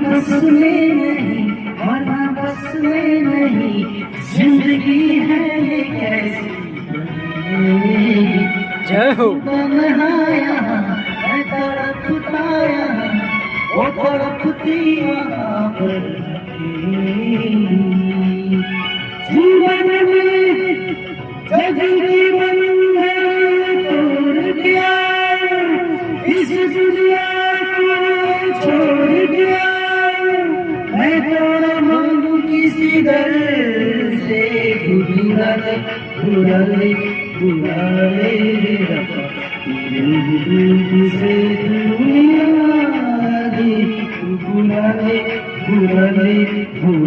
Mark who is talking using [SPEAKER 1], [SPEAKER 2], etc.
[SPEAKER 1] बस में नहीं, मरना बस में नहीं, जिंदगी है ये कैसी
[SPEAKER 2] जय हो।
[SPEAKER 1] बनाया मैं तड़पता यहाँ, वो तड़पती वहाँ पर जीवन में जग जीवन में तोड़ गया, इस दुनिया को छोड़ गया, मैं थोड़ा मांगू किसी दर से, बुरा ले बुरा ले बुरा ले रब्बा, तेरे रूप से दुनिया दी, बुरा ले बुरा ले बुरा